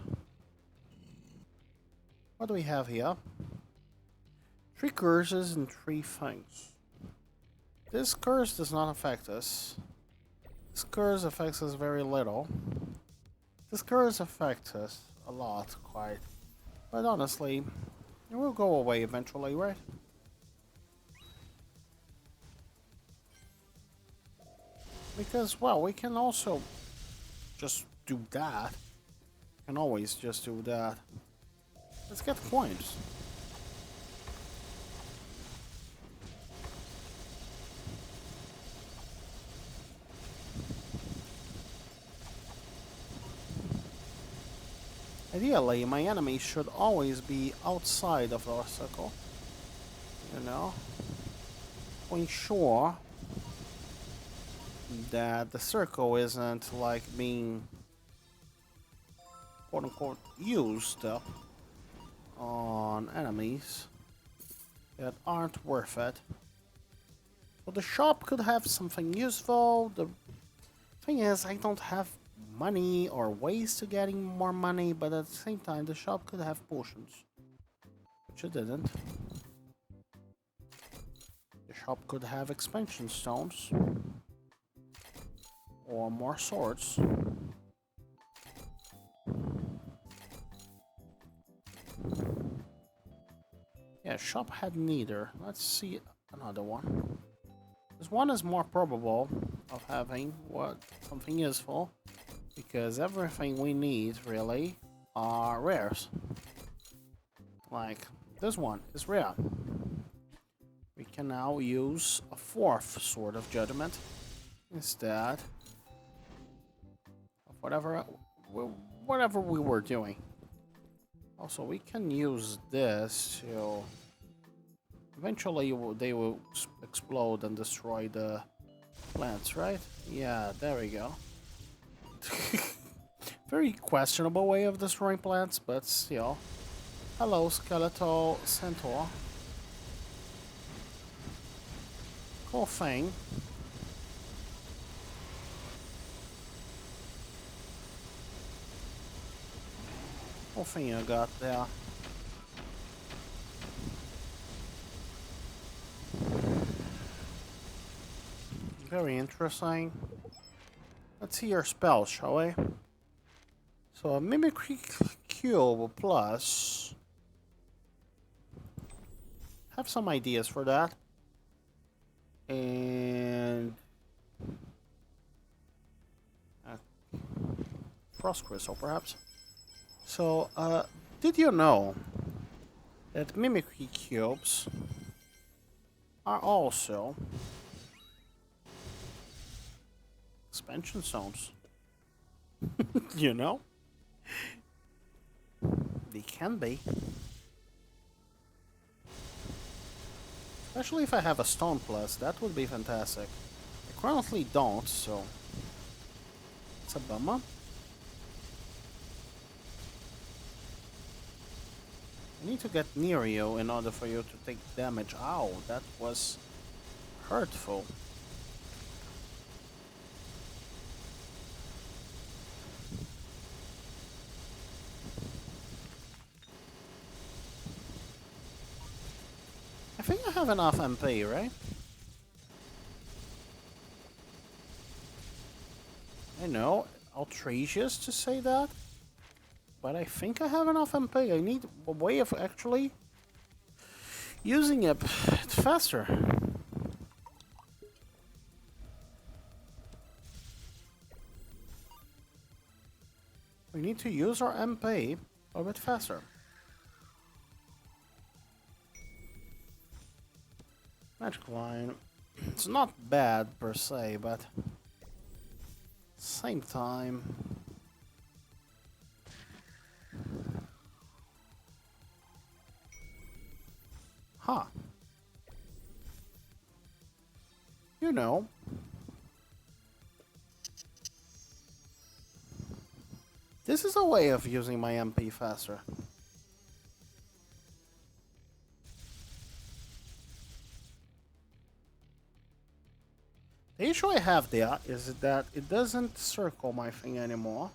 What do we have here? 3 curses and 3 things. This curse does not affect us. This curse affects us very little. This curse affects us a lot, quite. But honestly, it will go away eventually, right? Because, well, we can also just do that. We can always just do that. Let's get coins. Ideally, my enemies should always be outside of our circle. You know? To ensure that the circle isn't like being quote unquote used up on enemies that aren't worth it. So the shop could have something useful. The thing is, I don't have money or ways to getting more money, but at the same time, the shop could have potions, which it didn't. The shop could have expansion stones or more swords. Yeah, shop had neither. Let's see another one. This one is more probable of having something useful, because everything we need really are rares. Like this one is rare. We can now use a fourth Sword of Judgment instead of whatever we were doing. Also, we can use this to eventually they will explode and destroy the plants, right? Yeah, there we go. Very questionable way of destroying plants, but still. Hello, skeletal centaur. Cool thing. Cool thing you got there. Very interesting. Let's see your spells, shall we? So a Mimicry Cube plus. Have some ideas for that. And Frost Crystal, perhaps. So, did you know that Mimicry Cubes are also expansion zones? You know? They can be. Especially if I have a stone plus, that would be fantastic. I currently don't, so it's a bummer. I need to get near you in order for you to take damage. Ow, that was hurtful. I think I have enough MP, right? I know, outrageous to say that, but I think I have enough MP. I need a way of actually using it faster. We need to use our MP a bit faster. Magic line. It's not bad per se, but same time. Huh. You know. This is a way of using my MP faster. The issue I have there is that it doesn't circle my thing anymore.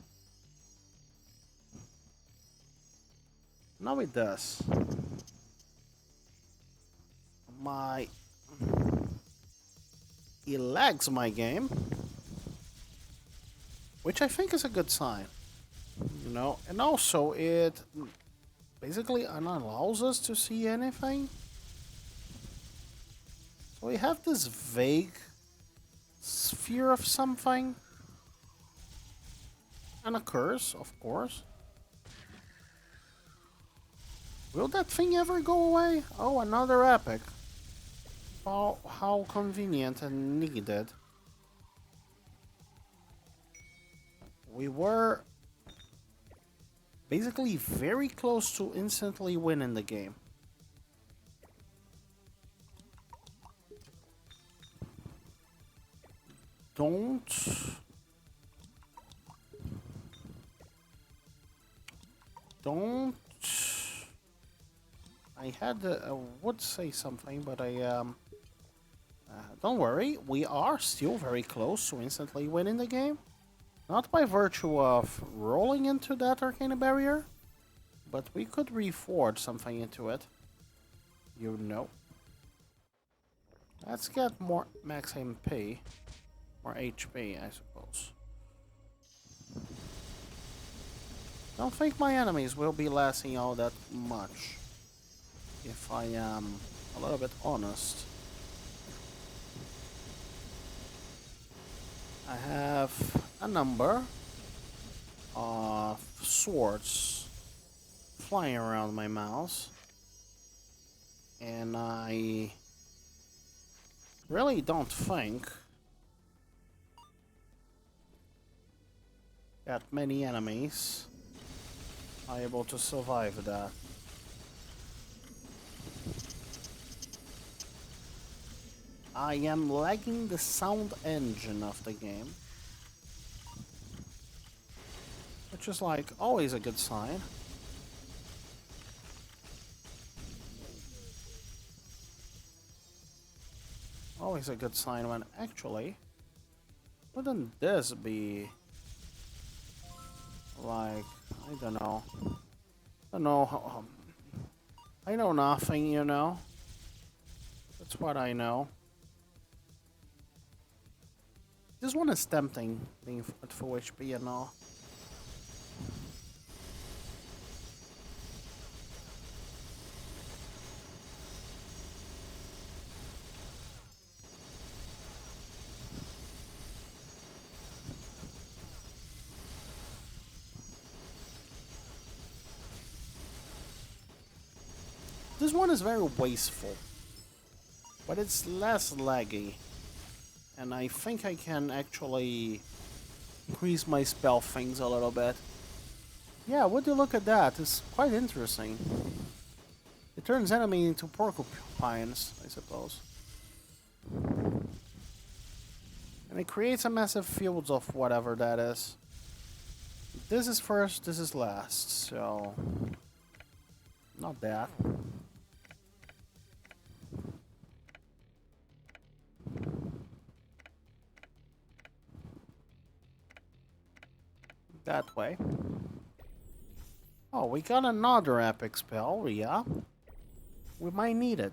Now it does. It lags my game, which I think is a good sign. You know, and also it basically allows us to see anything. So we have this vague sphere of something. And a curse, of course. Will that thing ever go away? Oh, another epic. How convenient and needed. We were basically very close to instantly winning the game. Don't. I would say something, but don't worry. We are still very close to instantly winning the game. Not by virtue of rolling into that arcane barrier, but we could reforge something into it. You know. Let's get more max MP. More HP, I suppose. Don't think my enemies will be lasting all that much, if I am a little bit honest. I have a number of swords flying around my mouse, and I really don't think that many enemies are able to survive that. I am lagging the sound engine of the game, which is like always a good sign. Always a good sign when actually, wouldn't this be like, I don't know. I don't know. I know nothing, you know. That's what I know. This one is tempting, being at full HP and all. This one is very wasteful, but it's less laggy. And I think I can actually increase my spell things a little bit. Yeah, would you look at that? It's quite interesting. It turns enemy into porcupines, I suppose. And it creates a massive field of whatever that is. This is first, this is last, so not bad. That way. Oh, we got another epic spell, yeah. We might need it.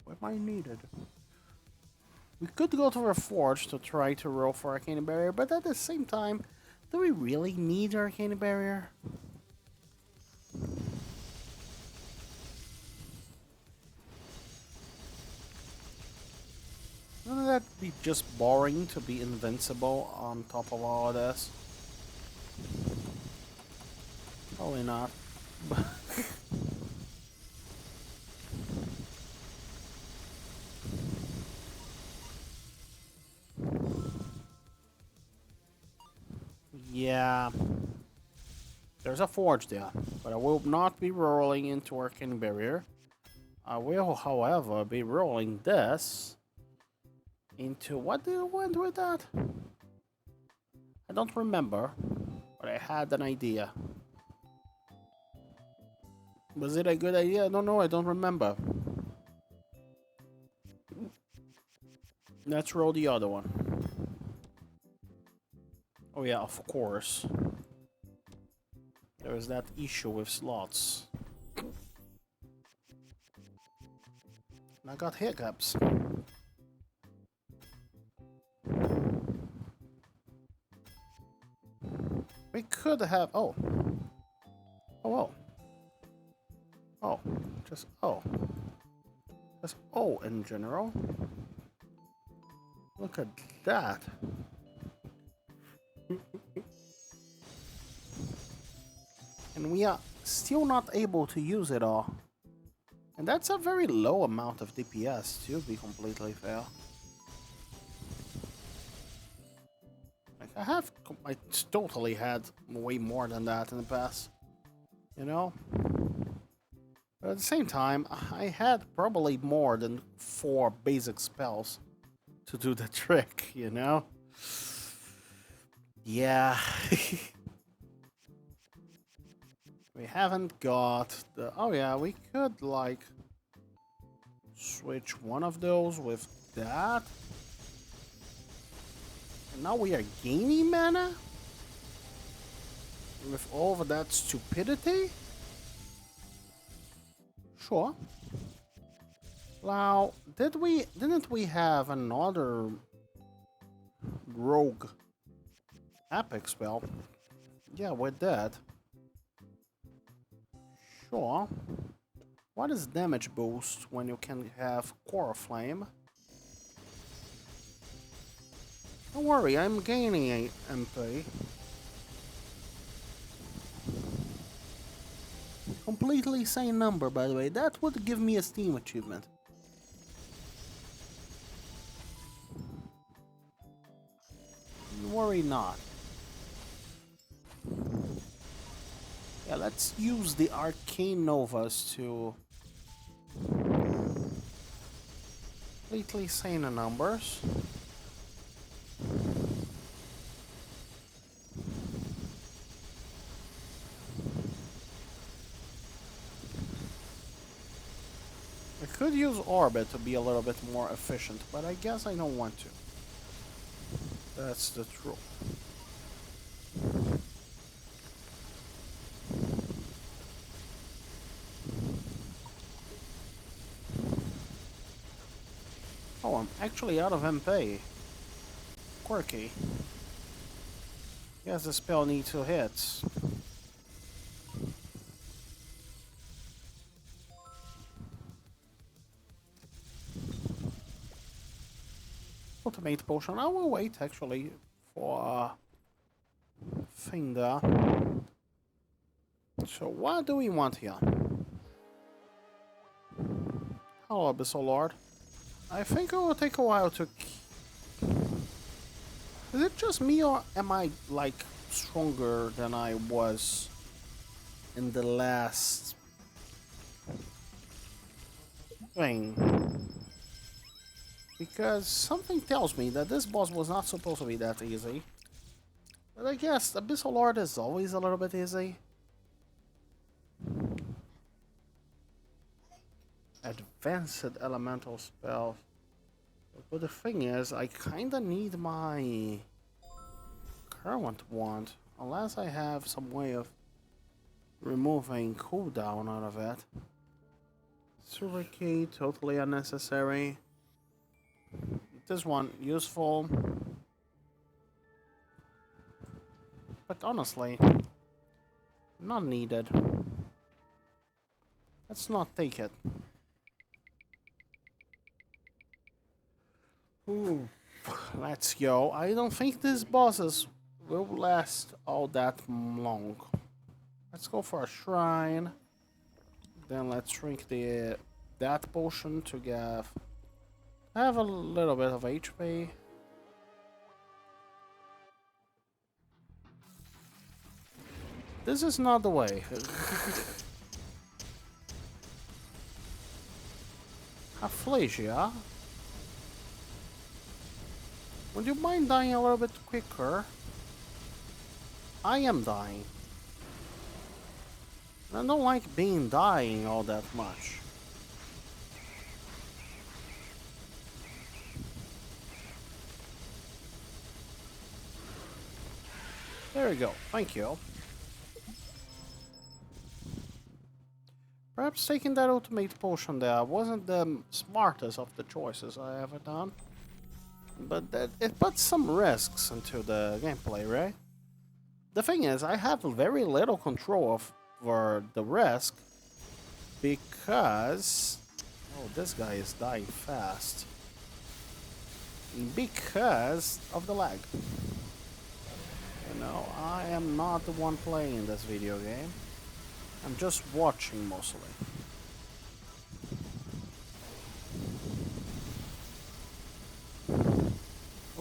We might need it. We could go to our forge to try to roll for Arcane Barrier, but at the same time, do we really need Arcane Barrier? Wouldn't that be just boring to be invincible on top of all of this? Probably not. Yeah. There's a forge there, but I will not be rolling into Arcane Barrier. I will, however, be rolling this into... What did I went with that? I don't remember, but I had an idea. Was it a good idea? I don't know, I don't remember. Let's roll the other one. Oh yeah, of course. There is that issue with slots. And I got hiccups. We could have... Oh. Oh, well. Oh. Just oh. Just oh in general. Look at that. And we are still not able to use it all. And that's a very low amount of DPS, to be completely fair. I totally had way more than that in the past, you know? But at the same time, I had probably more than 4 basic spells to do the trick, you know? Yeah. We haven't got the... Oh yeah, we could, like, switch one of those with that. And now we are gaining mana? With all of that stupidity? Sure. Now, didn't we have another rogue epic spell? Yeah, with that. Sure. What is damage boost when you can have core flame? Don't worry, I'm gaining a MP. Completely sane number, by the way. That would give me a Steam achievement. Worry not. Yeah, let's use the Arcane Novas to completely sane numbers. I could use Orbit to be a little bit more efficient, but I guess I don't want to. That's the truth. Oh, I'm actually out of MP. Quirky. Guess the spell needs 2 hits. Ultimate potion. I will wait actually for thing there. So what do we want here? Hello, Abyssal Lord. I think it will take a while to... Is it just me or am I, like, stronger than I was in the last thing? Because something tells me that this boss was not supposed to be that easy. But I guess Abyssal Lord is always a little bit easy. Advanced elemental spell. But the thing is, I kinda need my current wand. Unless I have some way of removing cooldown out of it. Super key, totally unnecessary. This one, useful. But honestly, not needed. Let's not take it. Ooh, let's go. I don't think these bosses will last all that long. Let's go for a shrine. Then let's drink that potion to have a little bit of HP. This is not the way. Aphasia. Would you mind dying a little bit quicker? I am dying. I don't like being dying all that much. There we go. Thank you. Perhaps taking that ultimate potion there wasn't the smartest of the choices I ever done. But it puts some risks into the gameplay, right? The thing is, I have very little control over the risk because... Oh, this guy is dying fast. Because of the lag. You know, I am not the one playing this video game. I'm just watching mostly.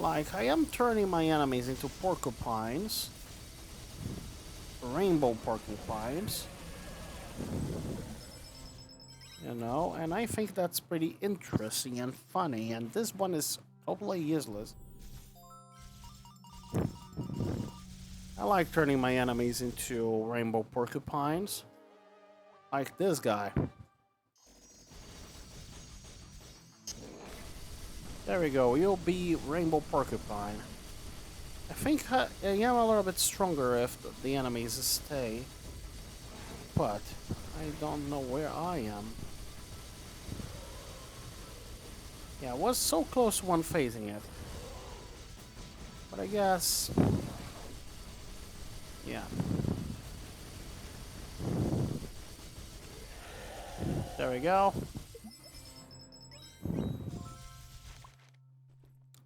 Like, I am turning my enemies into porcupines. Rainbow porcupines. You know, and I think that's pretty interesting and funny, and this one is totally useless. I like turning my enemies into rainbow porcupines. Like this guy. There we go, you'll be rainbow porcupine. I think I am a little bit stronger if the enemies stay. But I don't know where I am. Yeah, I was so close to one phasing it. But I guess... yeah. There we go.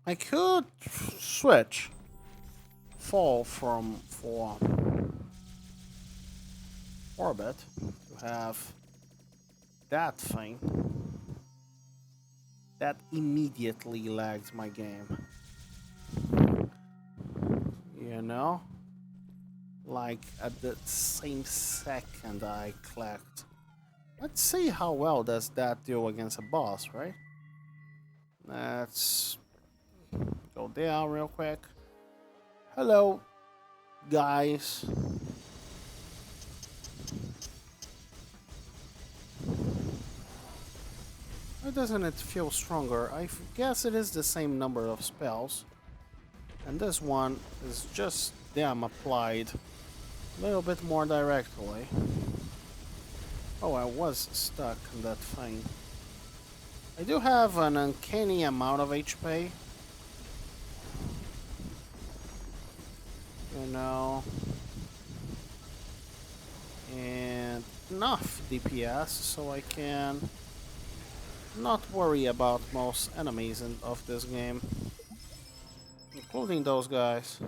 I could switch. Fall from orbit to have that thing. That immediately lags my game. You know? Like at the same second I clicked. Let's see how well does that do against a boss, right? Let's go down real quick. Hello, guys. Why doesn't it feel stronger? I guess it is the same number of spells. And this one is just damn applied a little bit more directly. Oh, I was stuck in that thing. I do have an uncanny amount of HP. You know. And enough DPS so I can not worry about most enemies of this game. Including those guys.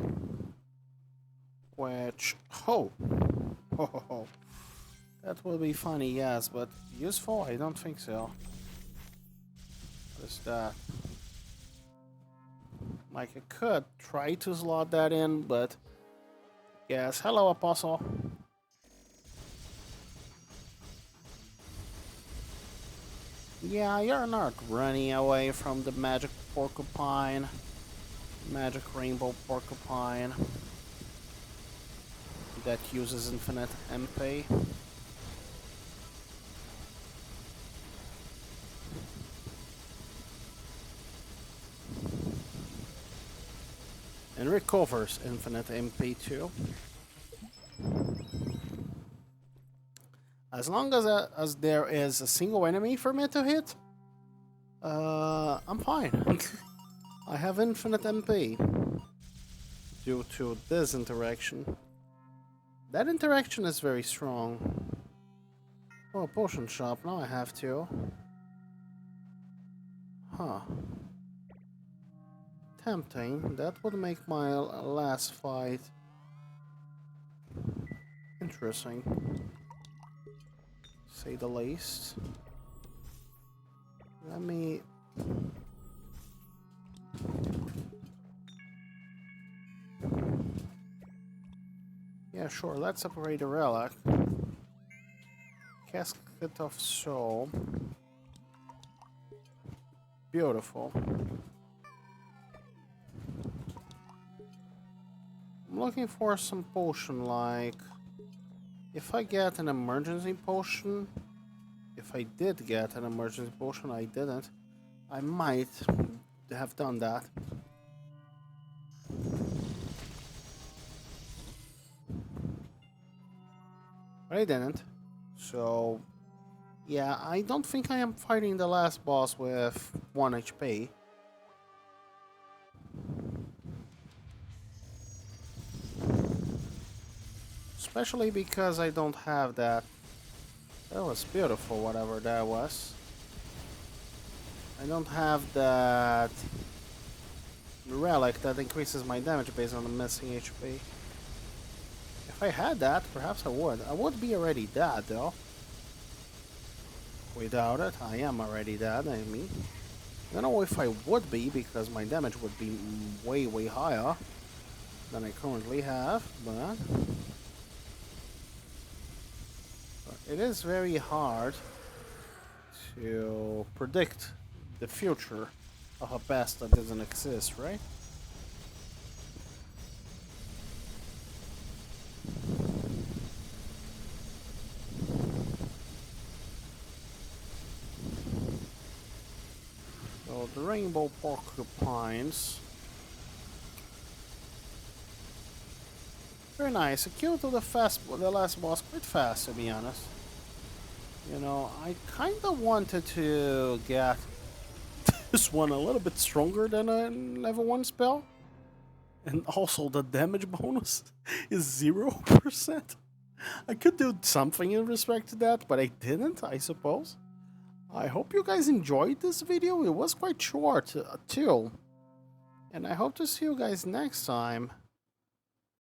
Which... oh! Oh, that will be funny, yes, but useful? I don't think so. What is that? Like, I could try to slot that in, but... yes, hello, Apostle. Yeah, you're not running away from the magic porcupine. Magic rainbow porcupine. That uses infinite MP. And recovers infinite MP too. As long as there is a single enemy for me to hit, I'm fine. I have infinite MP due to this interaction. That interaction is very strong. Oh, potion shop, now I have to. Huh. Tempting. That would make my last fight interesting. Say the least. Let me... yeah, sure, let's upgrade the relic. Casket of Soul. Beautiful. I'm looking for some potion, like... if I get an emergency potion... if I did get an emergency potion, I didn't. I might have done that. But I didn't. So... yeah, I don't think I am fighting the last boss with 1 HP. Especially because I don't have that. That was beautiful, whatever that was. I don't have that relic that increases my damage based on the missing HP. If I had that, perhaps I would. I would be already dead, though. Without it, I am already dead, I mean. I don't know if I would be, because my damage would be way, way higher than I currently have, but it is very hard to predict the future of a past that doesn't exist, right? So the rainbow porcupines. Very nice. It killed the last boss quite fast, to be honest. You know, I kind of wanted to get this one a little bit stronger than a level 1 spell. And also the damage bonus is 0%. I could do something in respect to that, but I didn't, I suppose. I hope you guys enjoyed this video. It was quite short, too. And I hope to see you guys next time.